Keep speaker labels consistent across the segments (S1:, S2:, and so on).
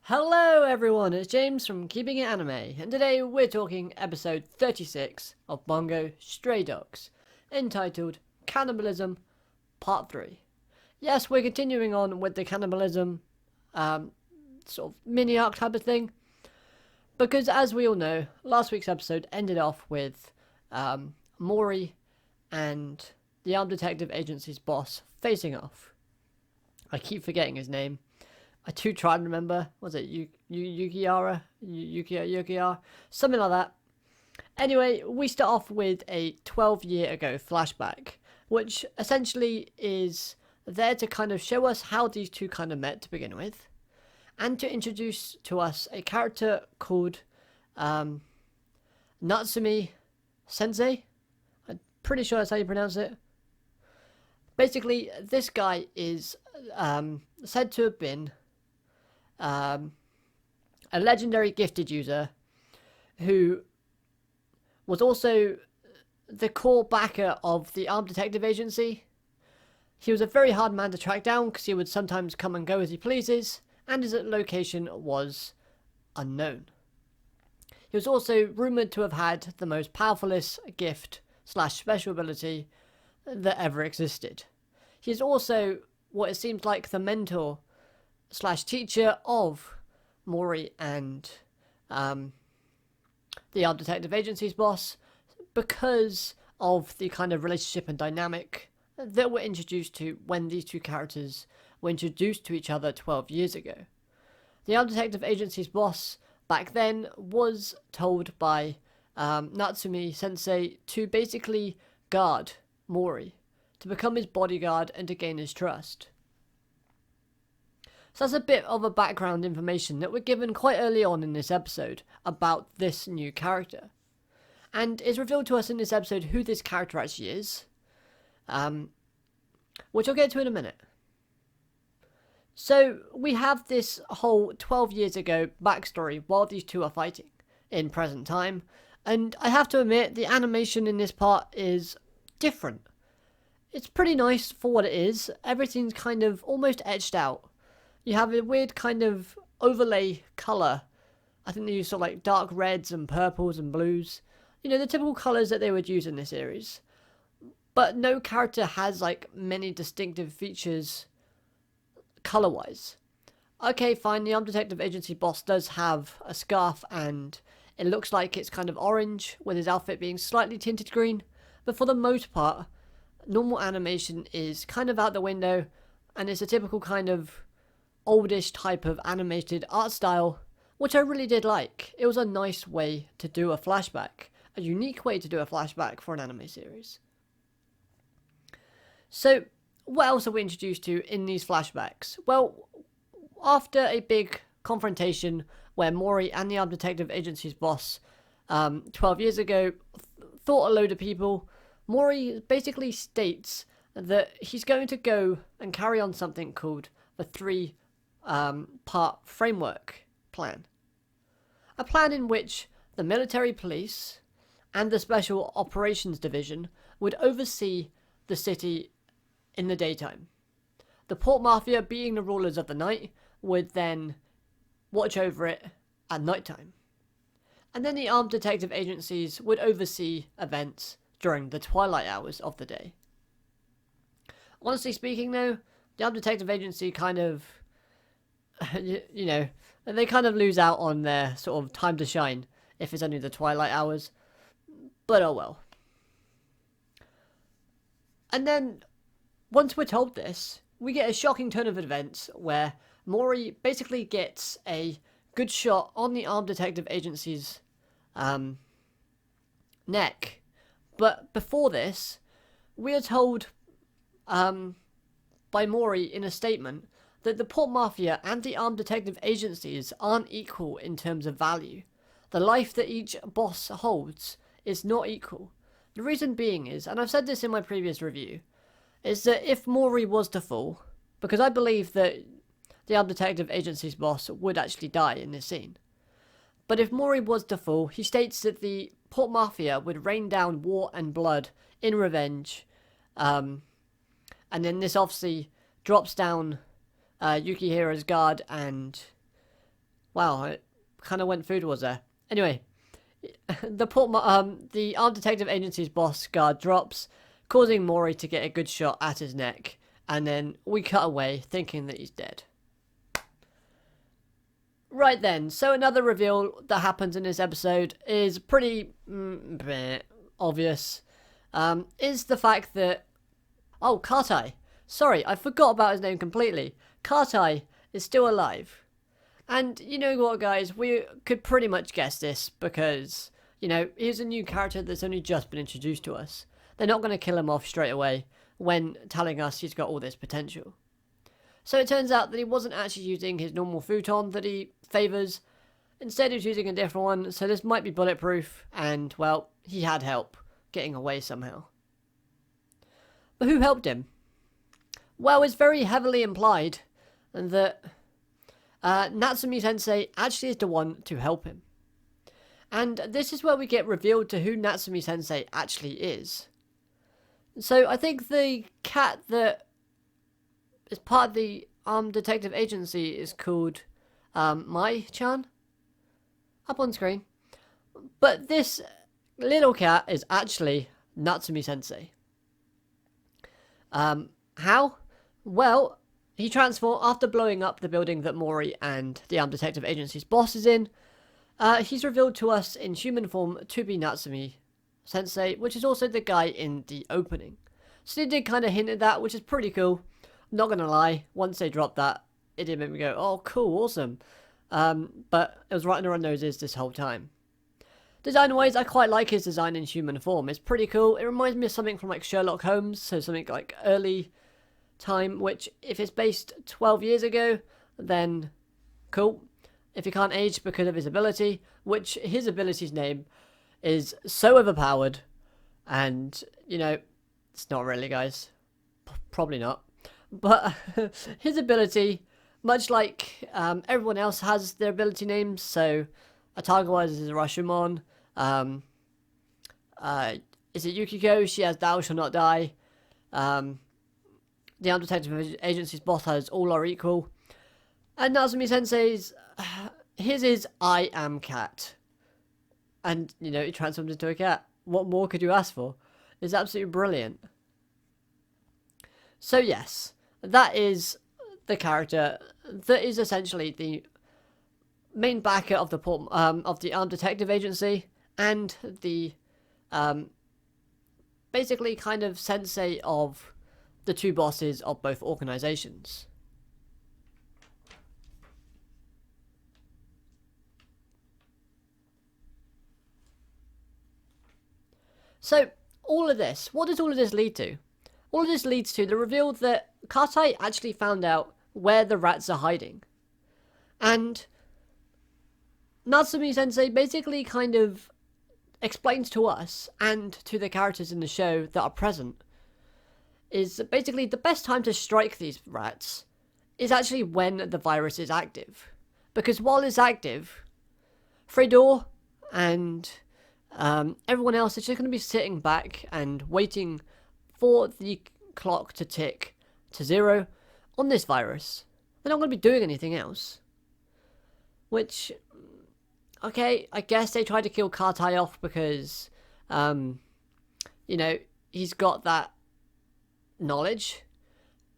S1: Hello everyone, it's James from Keeping It Anime, and today we're talking episode 36 of Bungo Stray Dogs, entitled Cannibalism Part 3. Yes, we're continuing on with the cannibalism sort of mini-arc type of thing, because as we all know, last week's episode ended off with Mori and the Armed Detective Agency's boss facing off. I keep forgetting his name. I do try and remember. Was it Yukiara? Yukiara? Something like that. Anyway, we start off with a 12-year ago flashback, which essentially is there to kind of show us how these two kind of met to begin with, and to introduce to us a character called Natsume-sensei. I'm pretty sure that's how you pronounce it. Basically, this guy is said to have been a legendary gifted user who was also the core backer of the Armed Detective Agency. He was a very hard man to track down because he would sometimes come and go as he pleases, and his location was unknown. He was also rumoured to have had the most powerfulest gift / special ability that ever existed. He is also what it seems like the mentor / teacher of Mori and the Armed Detective Agency's boss, because of the kind of relationship and dynamic that we're introduced to when these two characters were introduced to each other 12 years ago. The Armed Detective Agency's boss back then was told by Natsume-sensei to basically guard Mori, to become his bodyguard and to gain his trust. So that's a bit of a background information that we're given quite early on in this episode about this new character. And it's revealed to us in this episode who this character actually is, which I'll get to in a minute. So we have this whole 12 years ago backstory while these two are fighting in present time, and I have to admit the animation in this part is different. It's pretty nice for what it is. Everything's kind of almost etched out. You have a weird kind of overlay colour. I think they use sort of like dark reds and purples and blues. You know, the typical colours that they would use in this series. But no character has like many distinctive features colour-wise. Okay, fine, the Armed Detective Agency boss does have a scarf and it looks like it's kind of orange, with his outfit being slightly tinted green. But for the most part, normal animation is kind of out the window, and it's a typical kind of oldish type of animated art style, which I really did like. It was a nice way to do a flashback, a unique way to do a flashback for an anime series. So, what else are we introduced to in these flashbacks? Well, after a big confrontation where Mori and the Armed Detective Agency's boss 12 years ago fought a load of people, Mori basically states that he's going to go and carry on something called the three-part framework plan. A plan in which the military police and the Special Operations Division would oversee the city in the daytime. The Port Mafia, being the rulers of the night, would then watch over it at nighttime. And then the Armed Detective Agencies would oversee events during the twilight hours of the day. Honestly speaking though, the Armed Detective Agency kind of, you know, they kind of lose out on their sort of time to shine if it's only the twilight hours. But oh well. And then, once we're told this, we get a shocking turn of events where Mori basically gets a good shot on the Armed Detective Agency's neck. But before this, we are told by Mori in a statement that the Port Mafia and the Armed Detective Agencies aren't equal in terms of value. The life that each boss holds is not equal. The reason being is, and I've said this in my previous review, is that if Mori was to fall, because I believe that the Armed Detective Agency's boss would actually die in this scene, but if Mori was to fall, he states that the Port Mafia would rain down war and blood in revenge, and then this obviously drops down Yukihira's guard and Wow, it kind of went food was there. Anyway, the Armed Detective Agency's boss guard drops, causing Mori to get a good shot at his neck, and then we cut away, thinking that he's dead. Right then, so another reveal that happens in this episode is pretty obvious. Is the fact that Kartai. Sorry, I forgot about his name completely. Kartai is still alive. And you know what, guys? We could pretty much guess this because, he's a new character that's only just been introduced to us. They're not going to kill him off straight away when telling us he's got all this potential. So it turns out that he wasn't actually using his normal futon that he favours. Instead, he was using a different one, so this might be bulletproof, and, well, he had help getting away somehow. But who helped him? Well, it's very heavily implied that Natsume-sensei actually is the one to help him. And this is where we get revealed to who Natsume-sensei actually is. So I think the cat that is part of the Armed Detective Agency is called Mai-chan. Up on screen. But this little cat is actually Natsume-sensei. How? Well, he transformed after blowing up the building that Mori and the Armed Detective Agency's boss is in. He's revealed to us in human form to be Natsume-sensei, which is also the guy in the opening. So they did kind of hint at that, which is pretty cool. Not gonna lie, once they dropped that, it did make me go, oh, cool, awesome. But it was right under our noses this whole time. Design-wise, I quite like his design in human form. It's pretty cool. It reminds me of something from like Sherlock Holmes, so something like early time, which if it's based 12 years ago, then cool. If he can't age because of his ability, which his ability's name is so overpowered, and, it's not really, guys. Probably not. But his ability, much like everyone else has their ability names, so Akutagawa is Rashomon, is it Yukiko? She has Thou Shall Not Die. The Armed Detective Agency's boss has All Are Equal. And Natsume-sensei's, his is I Am Cat. And, he transforms into a cat. What more could you ask for? It's absolutely brilliant. So yes, that is the character that is essentially the main backer of the Armed Detective Agency and the basically kind of sensei of the two bosses of both organizations. So, all of this, what does all of this lead to? All of this leads to the reveal that Kartai actually found out where the rats are hiding. And Natsume-sensei basically kind of explains to us and to the characters in the show that are present is basically the best time to strike these rats is actually when the virus is active. Because while it's active, Fredor and everyone else is just going to be sitting back and waiting for the clock to tick to 0 on this virus. They're not going to be doing anything else. Which, okay, I guess they tried to kill Kartai off because, he's got that knowledge.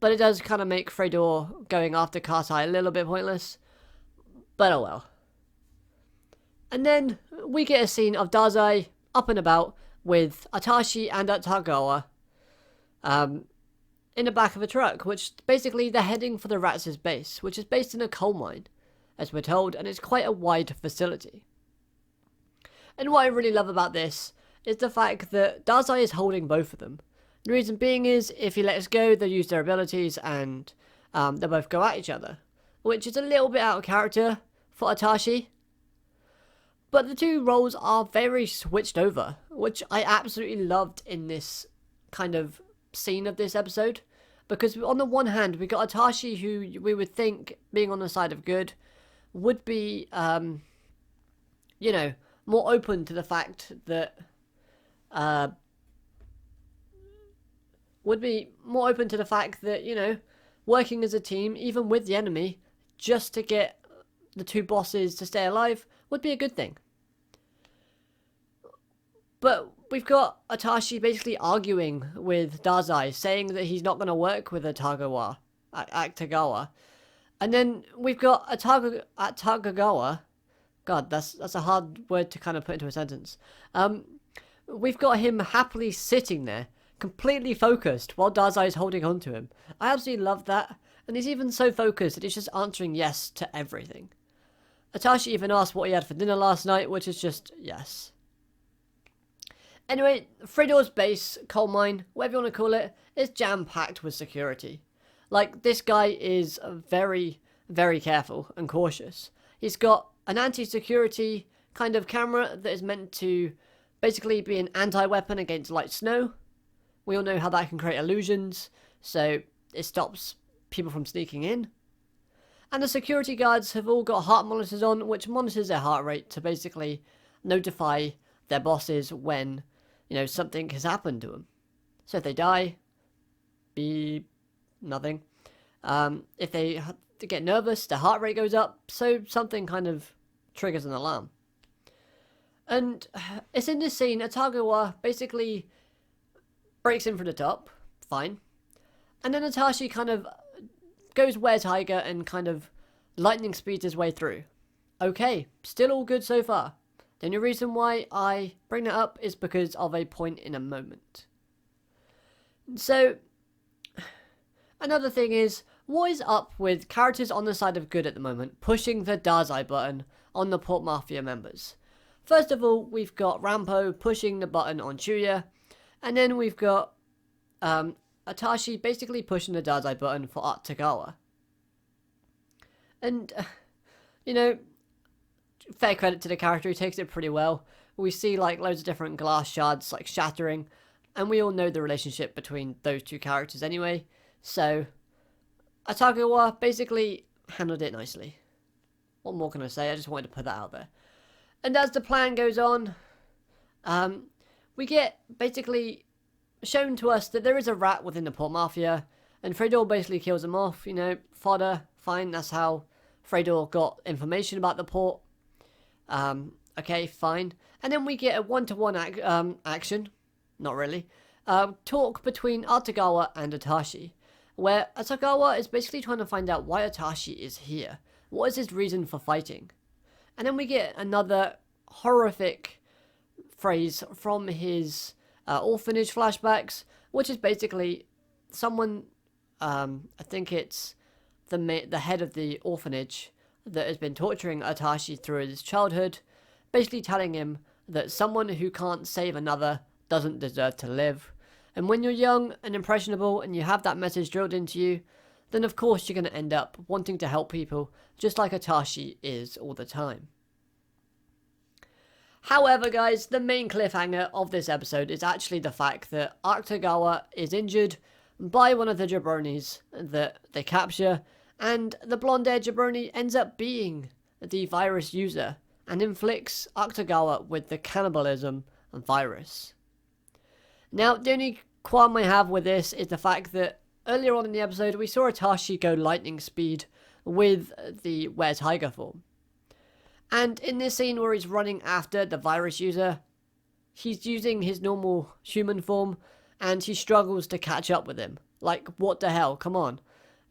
S1: But it does kind of make Fredor going after Kartai a little bit pointless. But oh well. And then we get a scene of Dazai up and about with Atashi and Akutagawa in the back of a truck, which basically they're heading for the Rats' base, which is based in a coal mine, as we're told, and it's quite a wide facility. And what I really love about this is the fact that Dazai is holding both of them. The reason being is, if he lets go, they'll use their abilities and they'll both go at each other, which is a little bit out of character for Atashi. But the two roles are very switched over, which I absolutely loved in this kind of scene of this episode. Because on the one hand, we got Atashi, who we would think, being on the side of good, would be, more open to the fact that, working as a team, even with the enemy, just to get the two bosses to stay alive would be a good thing. But we've got Itachi basically arguing with Dazai, saying that he's not going to work with akutagawa. And then we've got akutagawa. God, that's a hard word to kind of put into a sentence. We've got him happily sitting there, completely focused, while Dazai is holding on to him. I absolutely love that, and he's even so focused that he's just answering yes to everything. Itachi even asked what he had for dinner last night, which is just yes. Anyway, Fredo's base, coal mine, whatever you want to call it, is jam-packed with security. Like, this guy is very, very careful and cautious. He's got an anti-security kind of camera that is meant to basically be an anti-weapon against light snow. We all know how that can create illusions, so it stops people from sneaking in. And the security guards have all got heart monitors on, which monitors their heart rate to basically notify their bosses when, something has happened to them. So if they die, beep, nothing. If they get nervous, their heart rate goes up, so something kind of triggers an alarm. And it's in this scene, akutagawa basically breaks in from the top, fine. And then Itachi kind of goes where Tiger and kind of lightning speeds his way through. Okay, still all good so far. The only reason why I bring that up is because of a point in a moment. So, another thing is, what is up with characters on the side of good at the moment pushing the Dazai button on the Port Mafia members? First of all, we've got Rampo pushing the button on Chuya, and then we've got Itachi basically pushing the Dazai button for akutagawa. And, fair credit to the character, he takes it pretty well. We see loads of different glass shards shattering, and we all know the relationship between those two characters anyway, so akutagawa basically handled it nicely. What more can I say? I just wanted to put that out there. And as the plan goes on, we get basically shown to us that there is a rat within the Port Mafia, and Fredo basically kills him off, fodder, fine, that's how Fredo got information about the port. Okay, fine. And then we get a one-to-one action, not really, talk between akutagawa and Itachi, where akutagawa is basically trying to find out why Itachi is here. What is his reason for fighting? And then we get another horrific phrase from his orphanage flashbacks, which is basically someone, I think it's the head of the orphanage that has been torturing Itachi through his childhood, basically telling him that someone who can't save another doesn't deserve to live. And when you're young and impressionable and you have that message drilled into you, then of course you're going to end up wanting to help people, just like Itachi is all the time. However, guys, the main cliffhanger of this episode is actually the fact that akutagawa is injured by one of the jabronis that they capture, and the blonde-haired jabroni ends up being the virus user and inflicts akutagawa with the cannibalism virus. Now, the only qualm I have with this is the fact that earlier on in the episode we saw Itachi go lightning speed with the Were Tiger form. And in this scene where he's running after the virus user, he's using his normal human form and he struggles to catch up with him. Like, what the hell? Come on.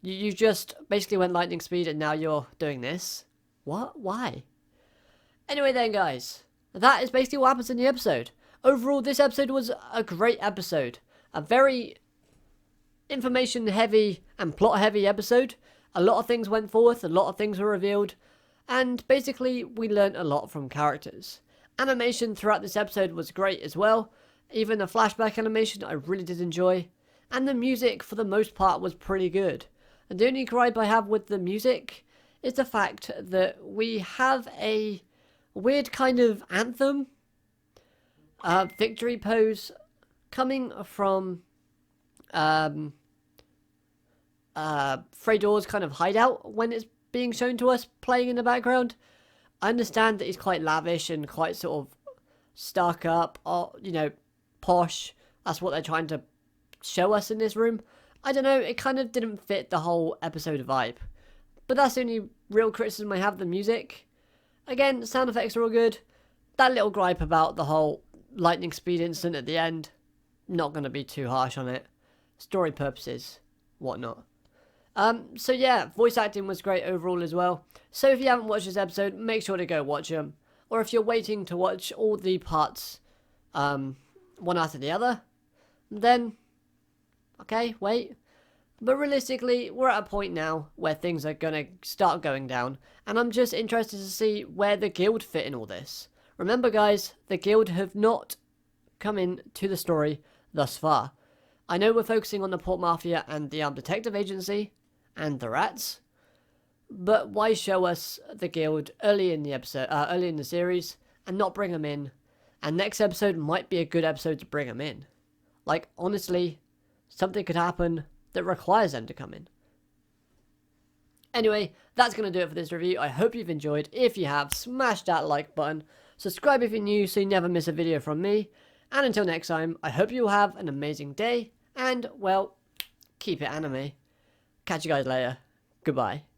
S1: You just basically went lightning speed and now you're doing this? What? Why? Anyway then, guys, that is basically what happens in the episode. Overall, this episode was a great episode. A very information-heavy and plot-heavy episode. A lot of things went forth, a lot of things were revealed, and basically we learnt a lot from characters. Animation throughout this episode was great as well. Even the flashback animation I really did enjoy. And the music, for the most part, was pretty good. And the only gripe I have with the music is the fact that we have a weird kind of anthem, victory pose, coming from Fredo's kind of hideout when it's being shown to us playing in the background. I understand that he's quite lavish and quite sort of stuck up, or, posh. That's what they're trying to show us in this room. I don't know, it kind of didn't fit the whole episode vibe. But that's the only real criticism I have the music. Again, sound effects are all good. That little gripe about the whole lightning speed incident at the end, not going to be too harsh on it. Story purposes, whatnot. So yeah, voice acting was great overall as well. So if you haven't watched this episode, make sure to go watch them. Or if you're waiting to watch all the parts, one after the other, then, okay, wait. But realistically, we're at a point now where things are going to start going down, and I'm just interested to see where the guild fit in all this. Remember guys, the guild have not come in to the story thus far. I know we're focusing on the Port Mafia and the Detective Agency, and the rats, but why show us the guild early in the episode, early in the series, and not bring them in? And next episode might be a good episode to bring them in. Like, honestly, something could happen that requires them to come in. Anyway, that's going to do it for this review. I hope you've enjoyed. If you have, smash that like button. Subscribe if you're new so you never miss a video from me. And until next time, I hope you will have an amazing day. And, well, keep it anime. Catch you guys later. Goodbye.